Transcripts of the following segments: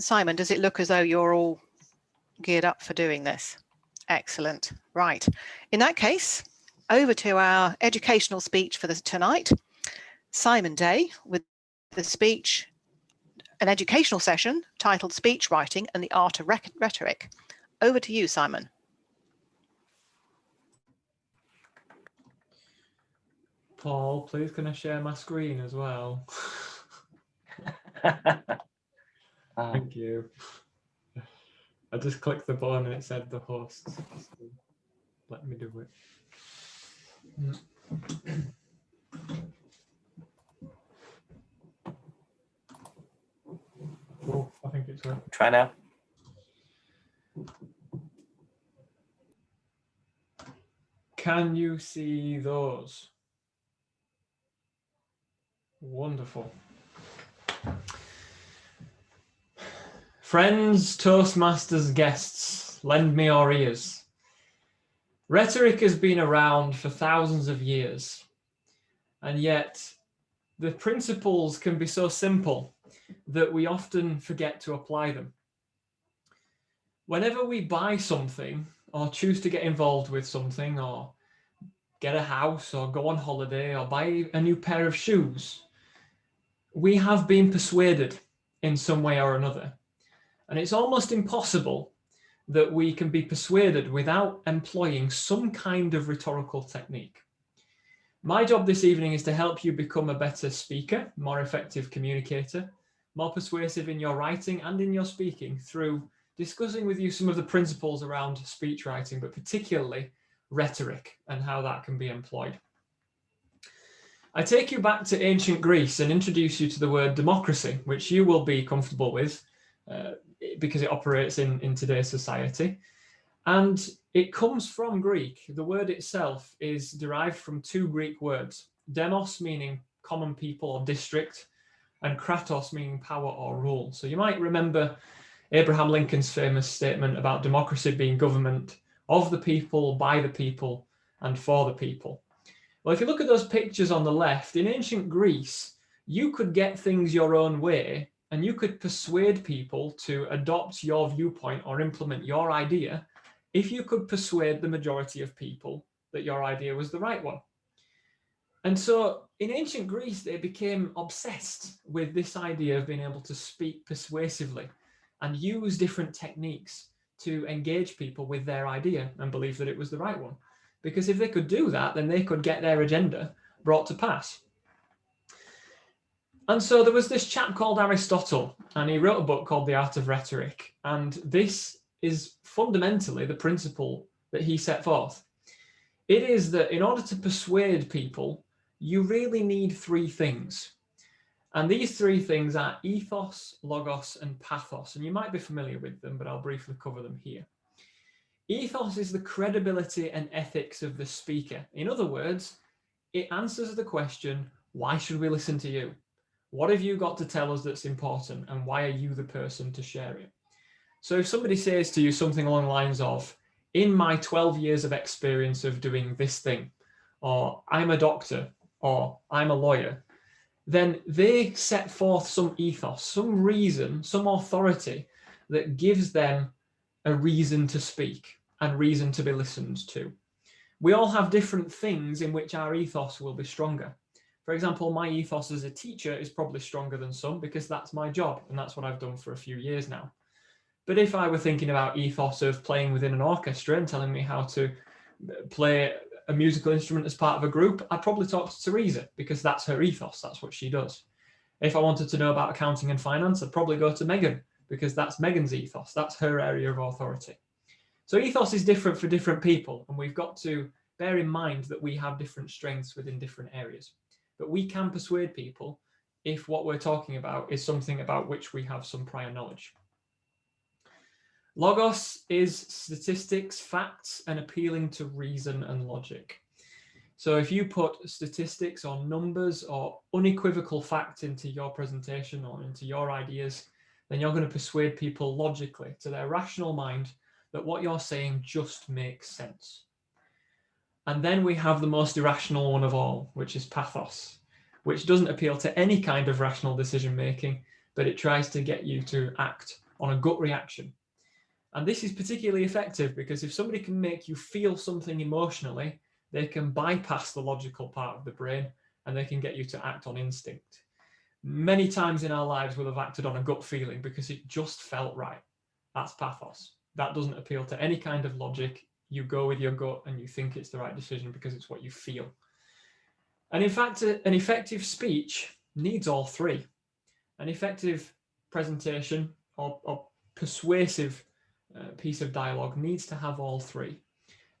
Simon, does it look as though you're all geared up for doing this? Excellent. Right. In that case, over to our educational speech for tonight. Simon Day with the speech, an educational session titled Speechwriting and the Art of Rhetoric. Over to you, Simon. Paul, please can I share my screen as well? Thank you. I just clicked the button and it said the host. So let me do it. Oh, I think it's right. Try now. Can you see those? Wonderful. Friends, Toastmasters, guests, lend me your ears. Rhetoric has been around for thousands of years, and yet the principles can be so simple that we often forget to apply them. Whenever we buy something or choose to get involved with something or get a house or go on holiday or buy a new pair of shoes, we have been persuaded in some way or another. And it's almost impossible that we can be persuaded without employing some kind of rhetorical technique. My job this evening is to help you become a better speaker, more effective communicator, more persuasive in your writing and in your speaking through discussing with you some of the principles around speech writing, but particularly rhetoric and how that can be employed. I take you back to ancient Greece and introduce you to the word democracy, which you will be comfortable with because it operates in today's society. And it comes from Greek. The word itself is derived from two Greek words, demos meaning common people or district, and kratos meaning power or rule. So you might remember Abraham Lincoln's famous statement about democracy being government of the people, by the people, and for the people. Well, if you look at those pictures on the left, in ancient Greece, you could get things your own way and you could persuade people to adopt your viewpoint or implement your idea if you could persuade the majority of people that your idea was the right one. And so in ancient Greece, they became obsessed with this idea of being able to speak persuasively and use different techniques to engage people with their idea and believe that it was the right one. Because if they could do that, then they could get their agenda brought to pass. And so there was this chap called Aristotle, and he wrote a book called The Art of Rhetoric. And this is fundamentally the principle that he set forth. It is that in order to persuade people, you really need three things. And these three things are ethos, logos, and pathos. And you might be familiar with them, but I'll briefly cover them here. Ethos is the credibility and ethics of the speaker. In other words, it answers the question, why should we listen to you? What have you got to tell us that's important, and why are you the person to share it? So if somebody says to you something along the lines of, in my 12 years of experience of doing this thing, or I'm a doctor, or I'm a lawyer, then they set forth some ethos, some reason, some authority that gives them a reason to speak and reason to be listened to. We all have different things in which our ethos will be stronger. For example, my ethos as a teacher is probably stronger than some because that's my job and that's what I've done for a few years now. But if I were thinking about ethos of playing within an orchestra and telling me how to play a musical instrument as part of a group, I'd probably talk to Teresa because that's her ethos, that's what she does. If I wanted to know about accounting and finance, I'd probably go to Megan because that's Megan's ethos, that's her area of authority. So ethos is different for different people, and we've got to bear in mind that we have different strengths within different areas. But we can persuade people if what we're talking about is something about which we have some prior knowledge. Logos is statistics, facts, and appealing to reason and logic. So if you put statistics or numbers or unequivocal facts into your presentation or into your ideas, then you're going to persuade people logically to their rational mind that what you're saying just makes sense. And then we have the most irrational one of all, which is pathos, which doesn't appeal to any kind of rational decision making, but it tries to get you to act on a gut reaction. And this is particularly effective because if somebody can make you feel something emotionally, they can bypass the logical part of the brain and they can get you to act on instinct. Many times in our lives we'll have acted on a gut feeling because it just felt right. That's pathos. That doesn't appeal to any kind of logic. You go with your gut and you think it's the right decision because it's what you feel. And in fact, an effective speech needs all three. An effective presentation or persuasive piece of dialogue needs to have all three.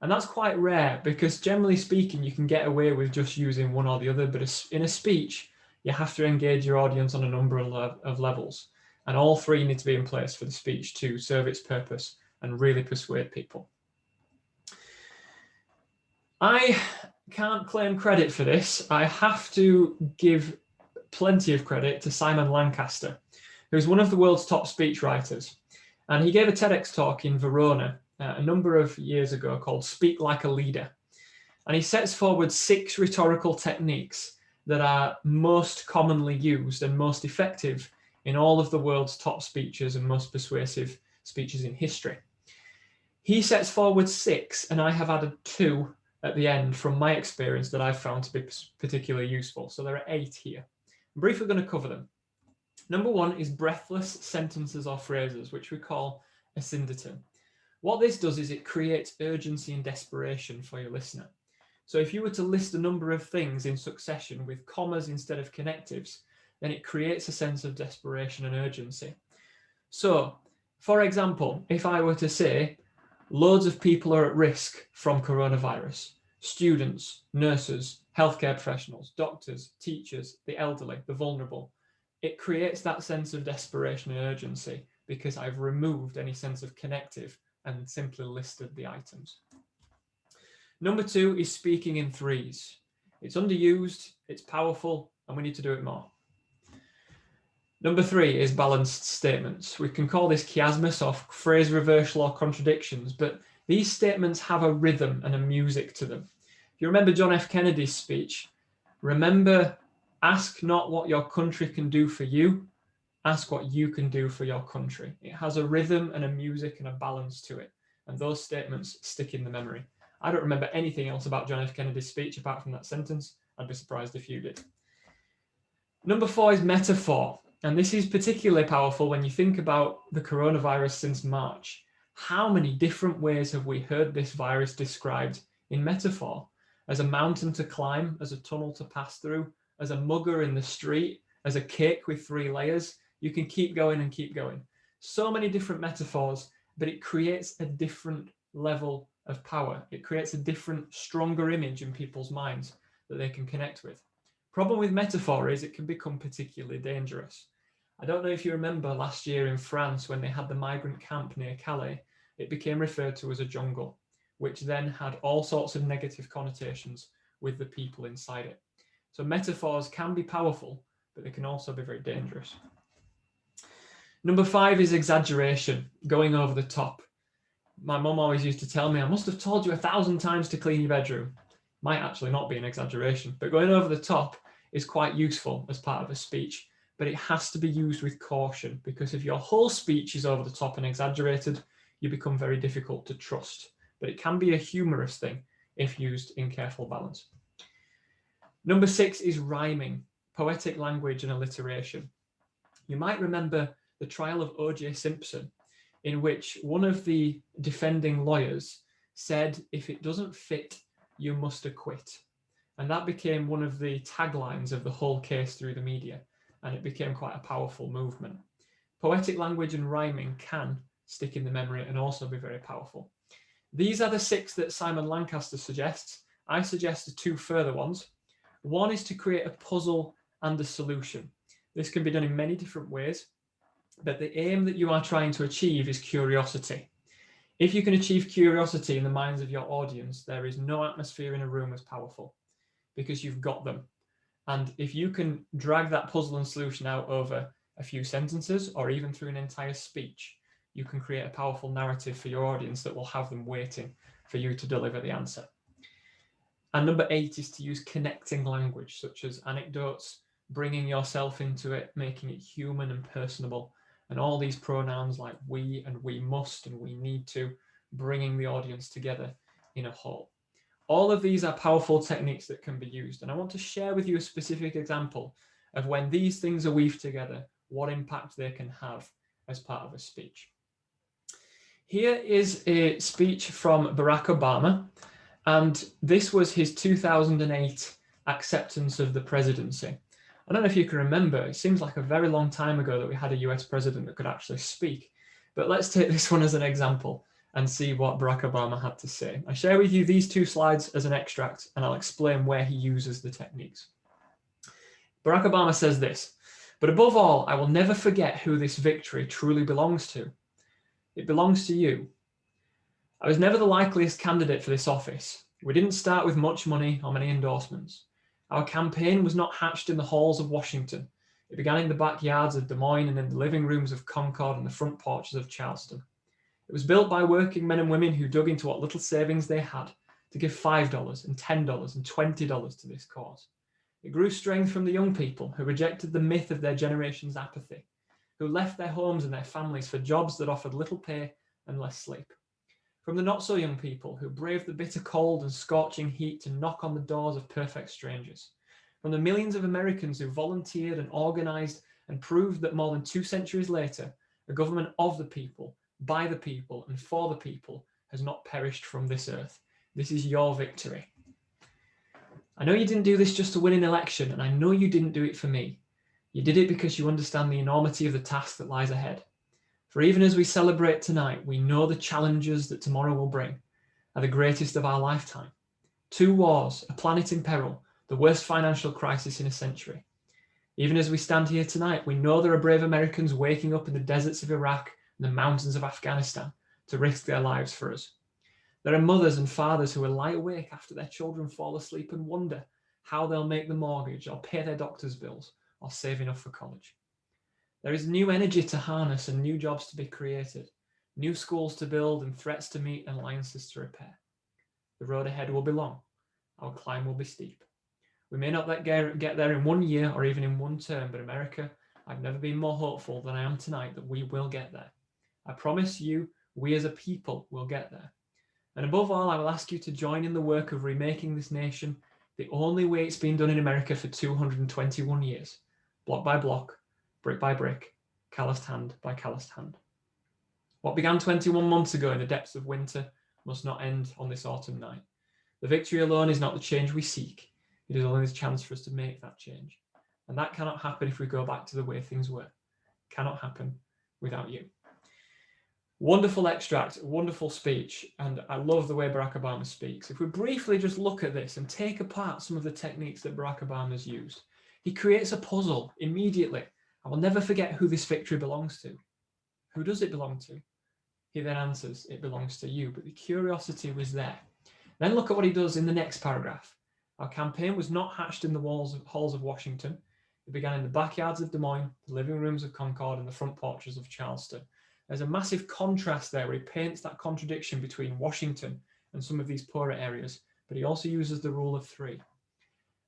And that's quite rare because generally speaking, you can get away with just using one or the other, but in a speech, you have to engage your audience on a number of levels. And all three need to be in place for the speech to serve its purpose and really persuade people. I can't claim credit for this. I have to give plenty of credit to Simon Lancaster, who's one of the world's top speechwriters. And he gave a TEDx talk in Verona a number of years ago called Speak Like a Leader. And he sets forward 6 rhetorical techniques that are most commonly used and most effective in all of the world's top speeches and most persuasive speeches in history. He sets forward 6, and I have added 2 at the end from my experience that I've found to be particularly useful. So there are 8 here. I'm briefly going to cover them. Number 1 is breathless sentences or phrases, which we call a syndeton. What this does is it creates urgency and desperation for your listener. So if you were to list a number of things in succession with commas instead of connectives, then it creates a sense of desperation and urgency. So, for example, if I were to say, loads of people are at risk from coronavirus, students, nurses, healthcare professionals, doctors, teachers, the elderly, the vulnerable, it creates that sense of desperation and urgency because I've removed any sense of connective and simply listed the items. Number 2 is speaking in threes. It's underused, it's powerful, and we need to do it more. Number 3 is balanced statements. We can call this chiasmus or phrase reversal or contradictions, but these statements have a rhythm and a music to them. If you remember John F. Kennedy's speech, remember, ask not what your country can do for you, ask what you can do for your country. It has a rhythm and a music and a balance to it, and those statements stick in the memory. I don't remember anything else about John F. Kennedy's speech apart from that sentence. I'd be surprised if you did. Number 4 is metaphor. And this is particularly powerful when you think about the coronavirus since March. How many different ways have we heard this virus described in metaphor? As a mountain to climb, as a tunnel to pass through, as a mugger in the street, as a cake with 3 layers. You can keep going and keep going. So many different metaphors, but it creates a different level of power. It creates a different, stronger image in people's minds that they can connect with. Problem with metaphor is it can become particularly dangerous. I don't know if you remember last year in France when they had the migrant camp near Calais, it became referred to as a jungle, which then had all sorts of negative connotations with the people inside it. So metaphors can be powerful, but they can also be very dangerous. Number 5 is exaggeration, going over the top. My mum always used to tell me, I must have told you 1,000 times to clean your bedroom. Might actually not be an exaggeration, but going over the top is quite useful as part of a speech, but it has to be used with caution because if your whole speech is over the top and exaggerated, you become very difficult to trust. But it can be a humorous thing if used in careful balance. Number 6 is rhyming, poetic language and alliteration. You might remember the trial of O.J. Simpson, in which one of the defending lawyers said, if it doesn't fit, you must acquit. And that became one of the taglines of the whole case through the media, and it became quite a powerful movement. Poetic language and rhyming can stick in the memory and also be very powerful. These are the 6 that Simon Lancaster suggests. I suggested 2 further ones. One is to create a puzzle and a solution. This can be done in many different ways, but the aim that you are trying to achieve is curiosity. If you can achieve curiosity in the minds of your audience, there is no atmosphere in a room as powerful because you've got them. And if you can drag that puzzle and solution out over a few sentences or even through an entire speech, you can create a powerful narrative for your audience that will have them waiting for you to deliver the answer. And number 8 is to use connecting language, such as anecdotes, bringing yourself into it, making it human and personable, and all these pronouns like we and we must and we need to, bringing the audience together in a whole. All of these are powerful techniques that can be used, and I want to share with you a specific example of when these things are weaved together, what impact they can have as part of a speech. Here is a speech from Barack Obama, and this was his 2008 acceptance of the presidency. I don't know if you can remember, it seems like a very long time ago that we had a US president that could actually speak, but let's take this one as an example and see what Barack Obama had to say. I share with you these two slides as an extract, and I'll explain where he uses the techniques. Barack Obama says this, "But above all, I will never forget who this victory truly belongs to. It belongs to you. I was never the likeliest candidate for this office. We didn't start with much money or many endorsements. Our campaign was not hatched in the halls of Washington. It began in the backyards of Des Moines and in the living rooms of Concord and the front porches of Charleston. It was built by working men and women who dug into what little savings they had to give $5 and $10 and $20 to this cause. It grew strength from the young people who rejected the myth of their generation's apathy, who left their homes and their families for jobs that offered little pay and less sleep. From the not so young people who braved the bitter cold and scorching heat to knock on the doors of perfect strangers. From the millions of Americans who volunteered and organized and proved that more than 2 centuries later, a government of the people, by the people, and for the people has not perished from this earth. This is your victory. I know you didn't do this just to win an election, and I know you didn't do it for me. You did it because you understand the enormity of the task that lies ahead. For even as we celebrate tonight, we know the challenges that tomorrow will bring are the greatest of our lifetime. 2 wars, a planet in peril, the worst financial crisis in a century. Even as we stand here tonight, we know there are brave Americans waking up in the deserts of Iraq and the mountains of Afghanistan to risk their lives for us. There are mothers and fathers who will lie awake after their children fall asleep and wonder how they'll make the mortgage or pay their doctor's bills or save enough for college. There is new energy to harness and new jobs to be created, new schools to build and threats to meet and alliances to repair. The road ahead will be long. Our climb will be steep. We may not get there in 1 year or even in 1 term, but America, I've never been more hopeful than I am tonight that we will get there. I promise you, we as a people will get there. And above all, I will ask you to join in the work of remaking this nation the only way it's been done in America for 221 years, block by block, brick by brick, calloused hand by calloused hand. What began 21 months ago in the depths of winter must not end on this autumn night. The victory alone is not the change we seek. It is only the chance for us to make that change. And that cannot happen if we go back to the way things were. It cannot happen without you. Wonderful extract, wonderful speech, and I love the way Barack Obama speaks. If we briefly just look at this and take apart some of the techniques that Barack Obama's used, he creates a puzzle immediately. I will never forget who this victory belongs to. Who does it belong to? He then answers, it belongs to you, but the curiosity was there. Then look at what he does in the next paragraph. Our campaign was not hatched in the halls of Washington. It began in the backyards of Des Moines, the living rooms of Concord, and the front porches of Charleston. There's a massive contrast there where he paints that contradiction between Washington and some of these poorer areas, but he also uses the rule of 3.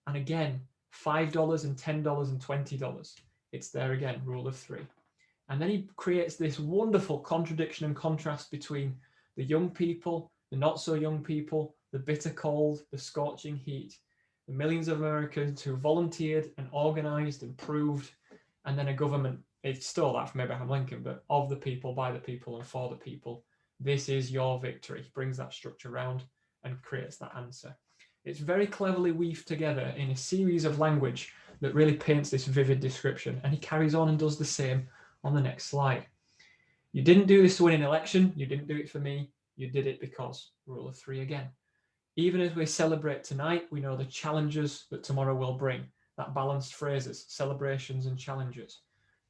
And again, $5 and $10 and $20. It's there again, rule of 3. And then he creates this wonderful contradiction and contrast between the young people, the not so young people, the bitter cold, the scorching heat, the millions of Americans who volunteered and organized and proved, and then a government, it's still that from Abraham Lincoln, but of the people, by the people, and for the people. This is your victory. He brings that structure around and creates that answer. It's very cleverly weaved together in a series of language that really paints this vivid description, and he carries on and does the same on the next slide. You didn't do this to win an election. You didn't do it for me. You did it because, rule of 3 again. Even as we celebrate tonight, we know the challenges that tomorrow will bring. That balanced phrases, celebrations and challenges.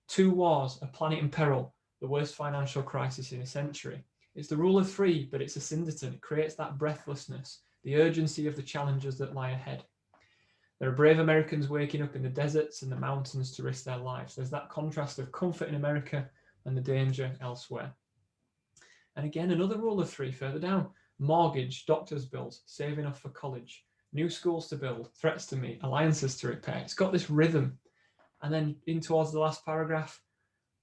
2 wars, a planet in peril, the worst financial crisis in a century. It's the rule of 3, but it's a syndeton. It creates that breathlessness, the urgency of the challenges that lie ahead. There are brave Americans waking up in the deserts and the mountains to risk their lives. There's that contrast of comfort in America and the danger elsewhere. And again, another rule of 3 further down. Mortgage, doctor's bills, save enough for college, new schools to build, threats to meet, alliances to repair. It's got this rhythm. And then in towards the last paragraph,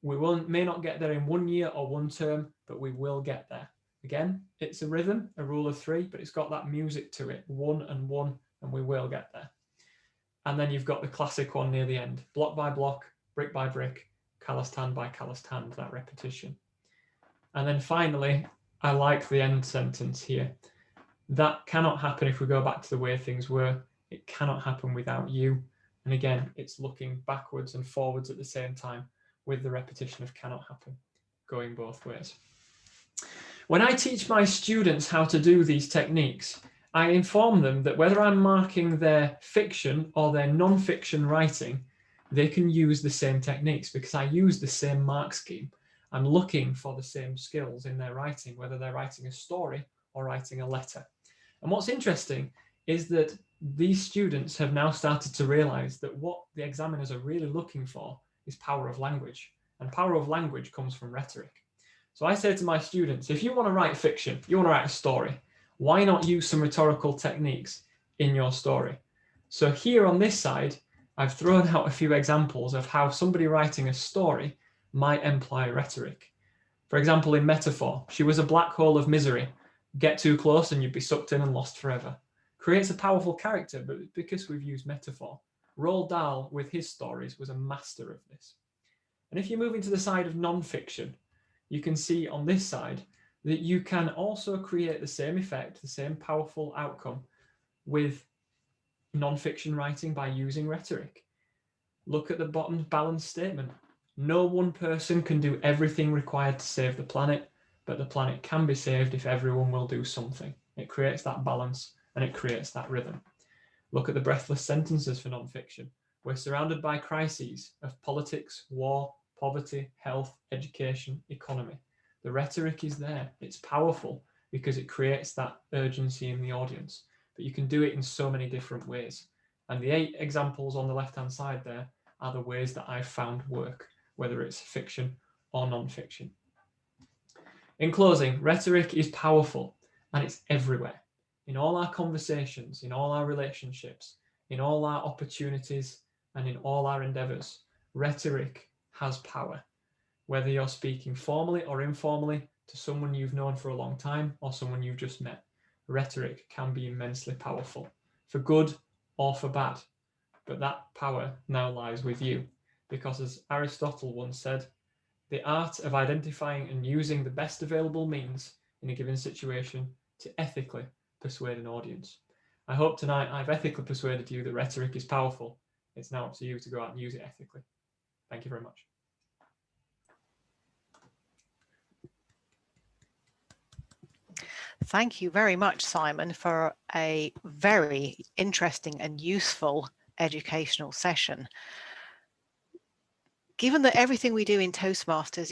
We may not get there in 1 year or 1 term, but we will get there. Again, it's a rhythm, a rule of 3, but it's got that music to it, 1 and 1, and we will get there. And then you've got the classic one near the end, block by block, brick by brick, calloused hand by calloused hand, that repetition. And then finally, I like the end sentence here. That cannot happen if we go back to the way things were. It cannot happen without you. And again, it's looking backwards and forwards at the same time with the repetition of cannot happen, going both ways. When I teach my students how to do these techniques, I inform them that whether I'm marking their fiction or their non-fiction writing, they can use the same techniques because I use the same mark scheme. I'm looking for the same skills in their writing, whether they're writing a story or writing a letter. And what's interesting is that these students have now started to realize that what the examiners are really looking for is power of language. And power of language comes from rhetoric. So I say to my students, if you want to write fiction, you want to write a story, why not use some rhetorical techniques in your story? So here on this side, I've thrown out a few examples of how somebody writing a story might employ rhetoric. For example, in metaphor, she was a black hole of misery. Get too close and you'd be sucked in and lost forever. Creates a powerful character, but because we've used metaphor. Roald Dahl, with his stories, was a master of this. And if you move into the side of non-fiction, you can see on this side that you can also create the same effect, the same powerful outcome with non-fiction writing by using rhetoric. Look at the bottom balanced statement. No one person can do everything required to save the planet, but the planet can be saved if everyone will do something. It creates that balance and it creates that rhythm. Look at the breathless sentences for non-fiction. We're surrounded by crises of politics, war, poverty, health, education, economy. The rhetoric is there. It's powerful because it creates that urgency in the audience. But you can do it in so many different ways. And the 8 examples on the left-hand side there are the ways that I've found work, whether it's fiction or non-fiction. In closing, rhetoric is powerful and it's everywhere. In all our conversations, in all our relationships, in all our opportunities, and in all our endeavors, rhetoric has power. Whether you're speaking formally or informally to someone you've known for a long time or someone you've just met, rhetoric can be immensely powerful, for good or for bad. But that power now lies with you, because as Aristotle once said, the art of identifying and using the best available means in a given situation to ethically persuade an audience. I hope tonight I've ethically persuaded you that rhetoric is powerful. It's now up to you to go out and use it ethically. Thank you very much. Thank you very much, Simon, for a very interesting and useful educational session. Given that everything we do in Toastmasters is